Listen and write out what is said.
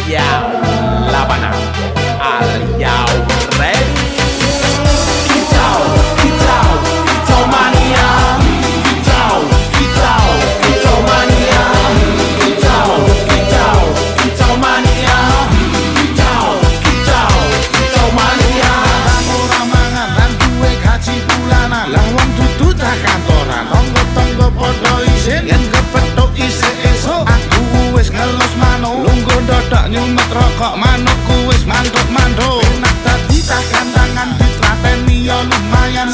Yo, Labana, are you ready? Kicau, kicau, kicau mania. Kicau, kicau, kicau mania. Kicau, kicau, kicau mania. Kicau, kicau, kicau mania. Ora mangan lan duwe gaji bulanan, lah wong dudu tak kantoran. Tonggo-tonggo padha isin yen kepethuk isih esuk. Aku wis ngelus manuk, lungguh dodok nyumet rokok manukku wis mantuk-mantuk. Enak dadi tak kandangan ditrateni ya lumayan.